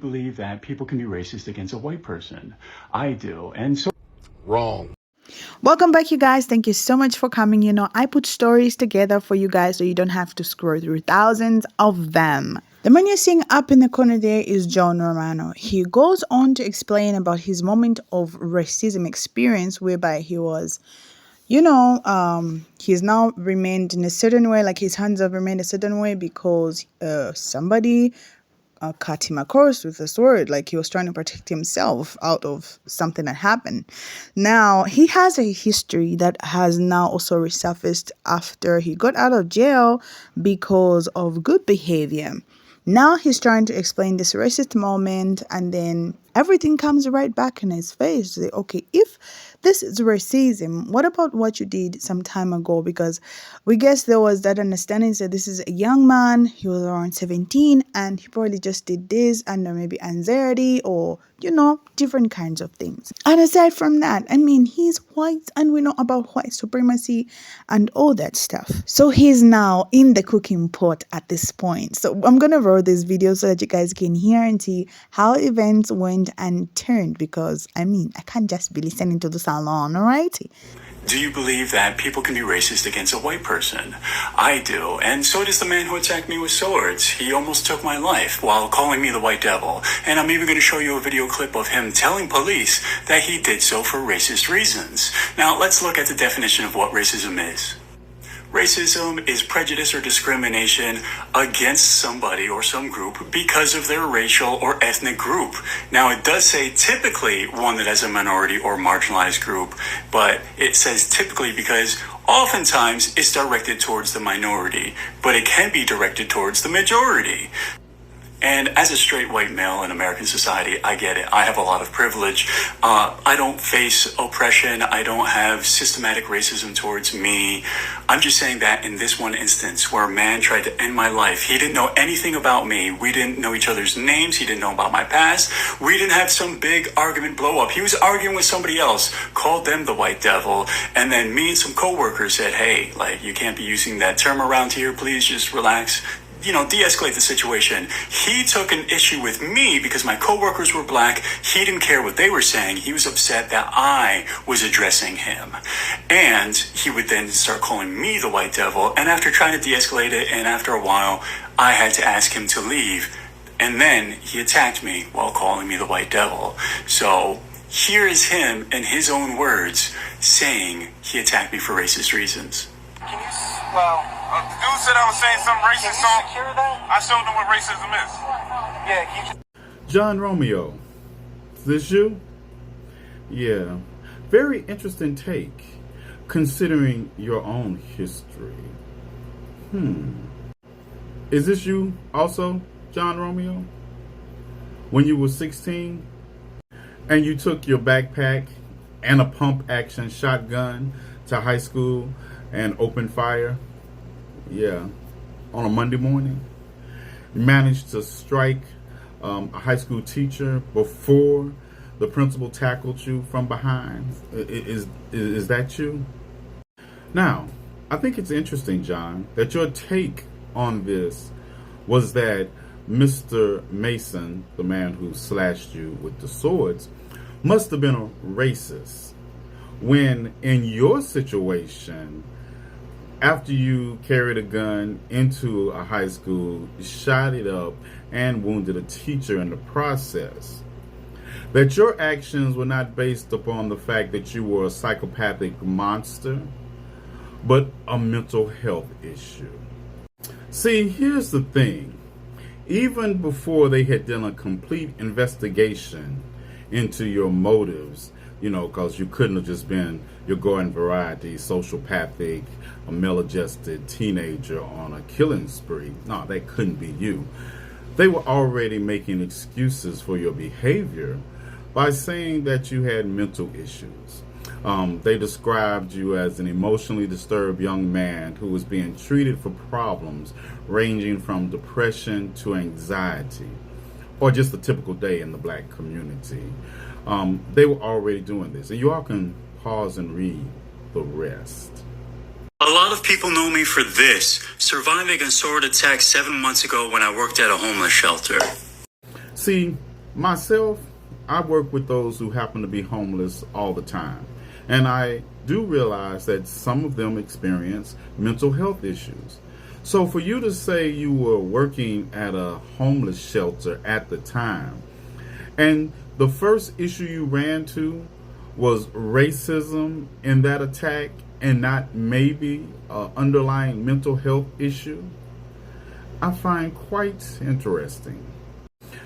believe that people can be racist against a white person? I do. And so Wrong. Welcome back, you guys. Thank you so much for coming. I put stories together for you guys so you don't have to scroll through thousands of them. The man you're seeing up in the corner there is John Romano. He goes on to explain about his moment of racism experience whereby he was, he's now remained in a certain way, like his hands have remained a certain way because somebody cut him across with a sword, like he was trying to protect himself out of something that happened. Now, he has a history that has now also resurfaced after he got out of jail because of good behavior. Now he's trying to explain this racist moment, and then everything comes right back in his face. Say, okay, if this is racism, what about what you did some time ago? Because we guess there was that understanding that this is a young man, he was around 17, and he probably just did this under maybe anxiety or, different kinds of things. And aside from that, he's white and we know about white supremacy and all that stuff. So he's now in the cooking pot at this point. So I'm going to roll this video so that you guys can hear and see how events went and turned, because I can't just be listening to this alone, all right? do you believe that people can be racist against a white person? I do, and so does the man who attacked me with swords. He almost took my life while calling me the white devil, and I'm even going to show you a video clip of him telling police that he did so for racist reasons. Now, let's look at the definition of what racism is. Racism is prejudice or discrimination against somebody or some group because of their racial or ethnic group. Now, it does say typically one that has a minority or marginalized group, but it says typically because oftentimes it's directed towards the minority, but it can be directed towards the majority. And as a straight white male in American society, I get it. I have a lot of privilege. I don't face oppression. I don't have systematic racism towards me. I'm just saying that in this one instance where a man tried to end my life, he didn't know anything about me. We didn't know each other's names. He didn't know about my past. We didn't have some big argument blow up. He was arguing with somebody else, called them the white devil. And then me and some coworkers said, hey, you can't be using that term around here. Please just relax. De-escalate the situation. He took an issue with me because my coworkers were black. He didn't care what they were saying. He was upset that I was addressing him. And he would then start calling me the white devil. And after trying to de-escalate it, and after a while, I had to ask him to leave. And then he attacked me while calling me the white devil. So here is him in his own words saying he attacked me for racist reasons. The dude said I was saying some racist song. I showed them what racism is. Yeah, John Romeo, is this you? Yeah, very interesting take, considering your own history. Is this you also, John Romeo? When you were 16, and you took your backpack and a pump-action shotgun to high school and opened fire? Yeah, on a Monday morning, you managed to strike a high school teacher before the principal tackled you from behind. Is that you? Now, I think it's interesting, John, that your take on this was that Mr. Mason, the man who slashed you with the swords, must have been a racist, when in your situation, after you carried a gun into a high school, shot it up, and wounded a teacher in the process, that your actions were not based upon the fact that you were a psychopathic monster, but a mental health issue. See, here's the thing. Even before they had done a complete investigation into your motives, because you couldn't have just been your garden variety, sociopathic, a maladjusted teenager on a killing spree. No, that couldn't be you. They were already making excuses for your behavior by saying that you had mental issues. They described you as an emotionally disturbed young man who was being treated for problems ranging from depression to anxiety, or just a typical day in the black community. They were already doing this, and you all can pause and read the rest. A lot of people know me for this, surviving a sword attack 7 months ago when I worked at a homeless shelter. See, Myself, I work with those who happen to be homeless all the time. And I do realize that some of them experience mental health issues. So for you to say you were working at a homeless shelter at the time, and the first issue you ran to was racism in that attack and not maybe an underlying mental health issue, I find quite interesting.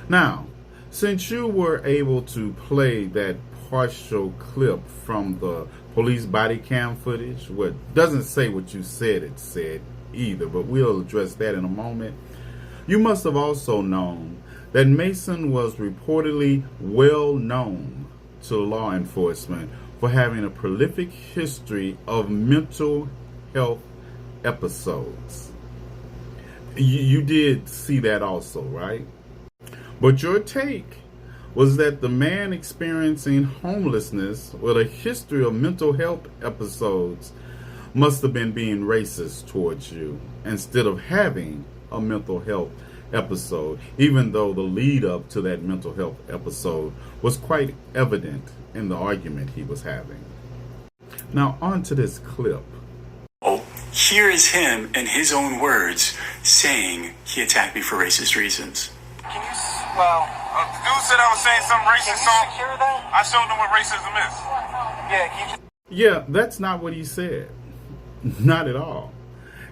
Now, since you were able to play that partial clip from the police body cam footage, what doesn't say what you said it said either, but we'll address that in a moment. You must have also known that Mason was reportedly well known to law enforcement for having a prolific history of mental health episodes. You did see that also, right? But your take was that the man experiencing homelessness with a history of mental health episodes must have been being racist towards you instead of having a mental health episode, even though the lead up to that mental health episode was quite evident in the argument he was having. Now on to this clip. Oh, here is him in his own words saying he attacked me for racist reasons. Can you, well, the dude said I was saying some racist song. Secure that? I showed them what racism is. Yeah, can you just... Yeah, that's not what he said. Not at all.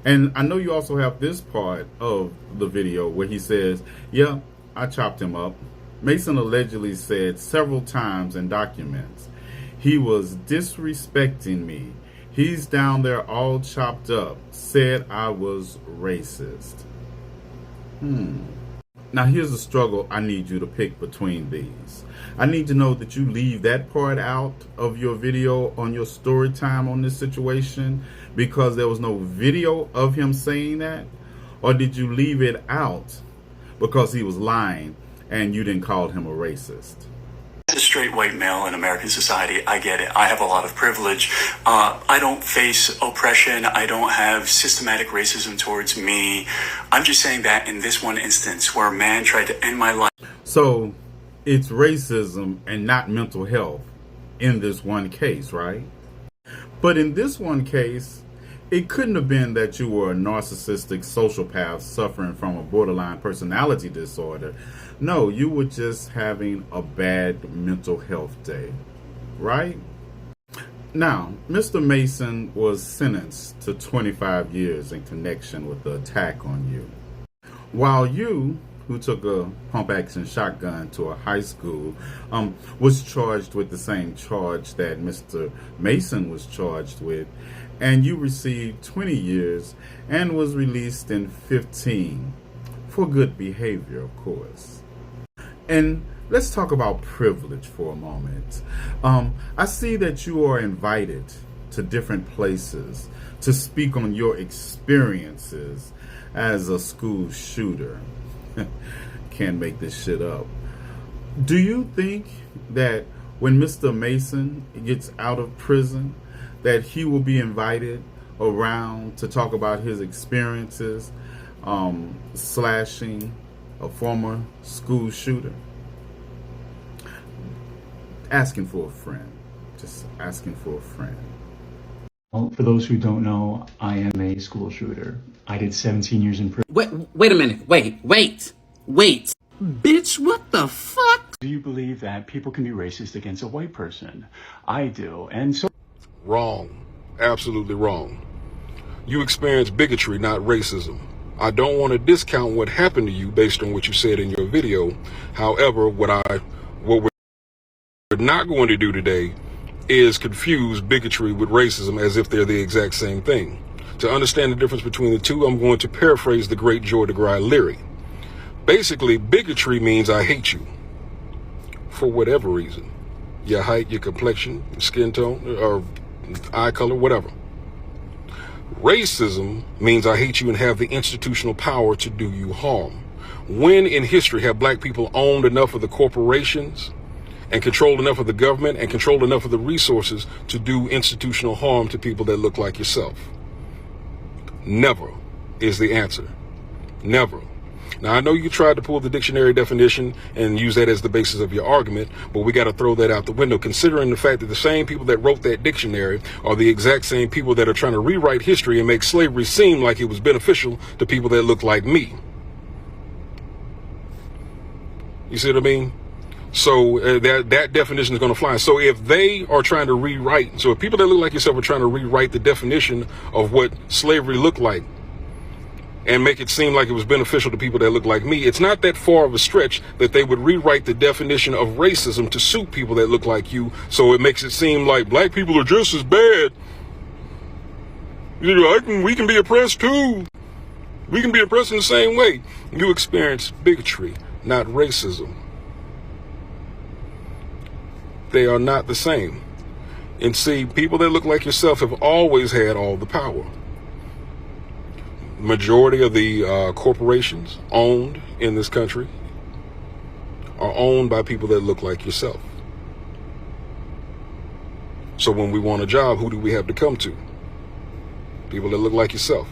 And I know you also have this part of the video where he says, yeah, I chopped him up. Mason allegedly said several times in documents, he was disrespecting me. He's down there all chopped up. Said I was racist. Now here's a struggle I need you to pick between these. I need to know that you leave that part out of your video on your story time on this situation because there was no video of him saying that, or did you leave it out because he was lying and you didn't call him a racist? As a straight white male in American society, I get it. I have a lot of privilege. I don't face oppression. I don't have systematic racism towards me. I'm just saying that in this one instance where a man tried to end my life. So it's racism and not mental health in this one case, right? But in this one case, it couldn't have been that you were a narcissistic sociopath suffering from a borderline personality disorder. No, you were just having a bad mental health day, right? Now, Mr. Mason was sentenced to 25 years in connection with the attack on you. While you, who took a pump-action shotgun to a high school, was charged with the same charge that Mr. Mason was charged with, and you received 20 years and was released in 15 for good behavior, of course. And let's talk about privilege for a moment. I see that you are invited to different places to speak on your experiences as a school shooter. Can't make this shit up. Do you think that when Mr. Mason gets out of prison, that he will be invited around to talk about his experiences slashing a former school shooter? Asking for a friend. Just asking for a friend. Well, for those who don't know, I am a school shooter. I did 17 years in prison. Wait a minute. Wait. Bitch, what the fuck? Do you believe that people can be racist against a white person? I do, and so... Wrong. Absolutely wrong. You experience bigotry, not racism. I don't want to discount what happened to you based on what you said in your video. However, what we're not going to do today is confuse bigotry with racism as if they're the exact same thing. To understand the difference between the two, I'm going to paraphrase the great Joy DeGruy Leary. Basically, bigotry means I hate you for whatever reason. Your height, your complexion, your skin tone, or eye color, whatever. Racism means I hate you and have the institutional power to do you harm. When in history have black people owned enough of the corporations and controlled enough of the government and controlled enough of the resources to do institutional harm to people that look like yourself? Never is the answer. Never. Now, I know you tried to pull the dictionary definition and use that as the basis of your argument, but we got to throw that out the window, considering the fact that the same people that wrote that dictionary are the exact same people that are trying to rewrite history and make slavery seem like it was beneficial to people that look like me. You see what I mean? So that definition is going to fly. So if they are trying to rewrite, so if people that look like yourself are trying to rewrite the definition of what slavery looked like and make it seem like it was beneficial to people that look like me, it's not that far of a stretch that they would rewrite the definition of racism to suit people that look like you. So it makes it seem like black people are just as bad. You know, we can be oppressed too. We can be oppressed in the same way. You experience bigotry, not racism. They are not the same. And see, people that look like yourself have always had all the power. Majority of the corporations owned in this country are owned by people that look like yourself. So when we want a job, who do we have to come to? People that look like yourself.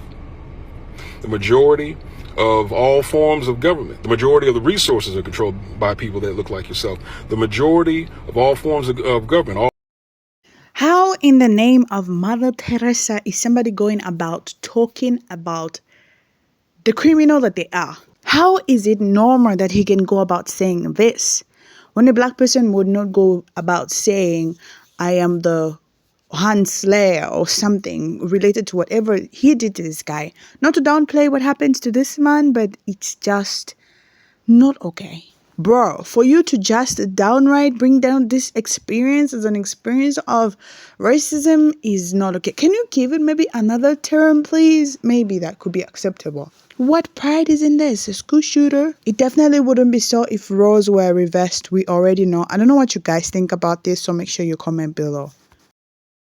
The majority of all forms of government, the majority of the resources are controlled by people that look like yourself. The majority of all forms of government. How in the name of Mother Teresa is somebody going about talking about the criminal that they are? How is it normal that he can go about saying this when a black person would not go about saying, I am the Han Slayer or something related to whatever he did to this guy? Not to downplay what happens to this man, but it's just not okay. Bro, for you to just downright bring down this experience as an experience of racism is not okay. Can you give it maybe another term, please? Maybe that could be acceptable. What pride is in this? A school shooter? It definitely wouldn't be so if roles were reversed. We already know. I don't know what you guys think about this, so make sure you comment below.